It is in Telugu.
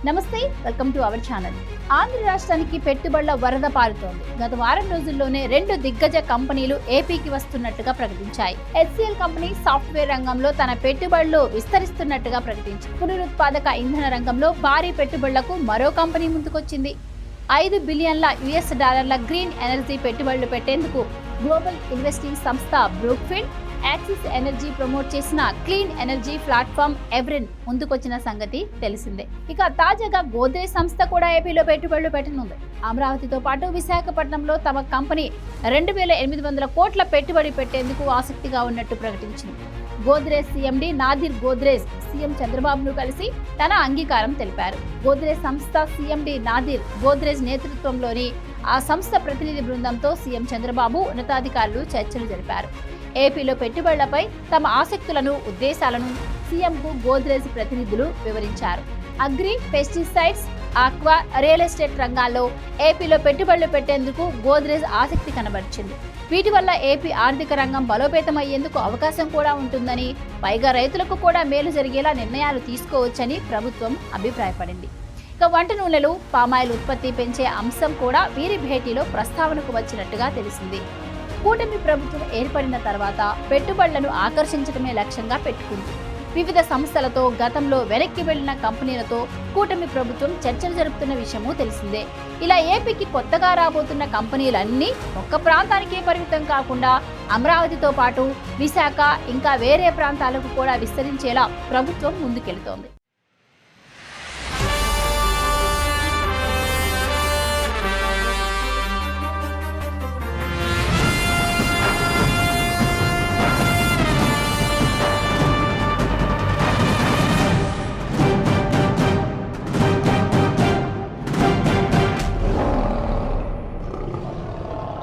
నమస్తే, welcome to our channel. Andhra రాష్ట్రానికి పెట్టుబడుల వరద పారుతోంది. గత వారం రోజుల్లోనే 2 దిగ్గజ కంపెనీలు ఏపీకి వస్తున్నట్టుగా ప్రకటించాయి. HCL కంపెనీ సాఫ్ట్వేర్ రంగంలో తన పెట్టుబడులు విస్తరిస్తున్నట్టుగా ప్రకటించింది. పునరుత్పాదక ఇంధన రంగంలో భారీ పెట్టుబడులకు మరో కంపెనీ ముందుకొచ్చింది. $5 బిలియన్ల గ్రీన్ ఎనర్జీ పెట్టుబడులు పెట్టేందుకు గ్లోబల్ ఇన్వెస్టింగ్ సంస్థ బ్రూక్ఫీల్డ్, యాక్సిస్ ఎనర్జీ ప్రమోట్ చేసిన క్లీన్ ఎనర్జీ ప్లాట్ఫామ్ ఎవరిన్ ముందుకొచ్చిన సంగతి తెలిసిందే. ఇక తాజాగా గోద్రేజ్ సంస్థ కూడా ఏపీలో పెట్టుబడులు పెట్టనుంది. అమరావతితో పాటు విశాఖపట్నంలో తమ కంపెనీ 2,800 కోట్ల పెట్టుబడి పెట్టేందుకు ఆసక్తిగా ఉన్నట్టు ప్రకటించింది. గోద్రేజ్ CMD నాదిర్ గోద్రేజ్ సీఎం చంద్రబాబును కలిసి తన అంగీకారం తెలిపారు. గోద్రేజ్ సంస్థ CMD నాదిర్ గోద్రేజ్ నేతృత్వంలోని ఆ సంస్థ ప్రతినిధి బృందంతో సీఎం చంద్రబాబు ఉన్నతాధికారులు చర్చలు జరిపారు. ఏపీలో పెట్టుబడులపై తమ ఆసక్తులను, ఉద్దేశాలను సీఎంకు గోద్రేజ్ ప్రతినిధులు వివరించారు. Agri, pesticides, aqua, real estate రంగాల్లో ఏపీలో పెట్టుబడులు పెట్టేందుకు గోద్రేజ్ ఆసక్తి కనబరిచింది. వీటి వల్ల ఏపీ ఆర్థిక రంగం బలోపేతమయ్యేందుకు అవకాశం కూడా ఉంటుందని, పైగా రైతులకు కూడా మేలు జరిగేలా నిర్ణయాలు తీసుకోవచ్చని ప్రభుత్వం అభిప్రాయపడింది. ఇక వంట నూనెలు, పామాయిల్ ఉత్పత్తి పెంచే అంశం కూడా వీరి భేటీలో ప్రస్తావనకు వచ్చినట్టుగా తెలిసింది. కూటమి ప్రభుత్వం ఏర్పడిన తర్వాత పెట్టుబడులను ఆకర్షించడమే లక్ష్యంగా పెట్టుకుంది. వివిధ సంస్థలతో, గతంలో వెనక్కి వెళ్లిన కంపెనీలతో కూటమి ప్రభుత్వం చర్చలు జరుపుతున్న విషయమూ తెలిసిందే. ఇలా ఏపీకి కొత్తగా రాబోతున్న కంపెనీలన్నీ ఒక్క ప్రాంతానికే పరిమితం కాకుండా అమరావతితో పాటు విశాఖ, ఇంకా వేరే ప్రాంతాలకు కూడా విస్తరించేలా ప్రభుత్వం ముందుకెళ్తోంది.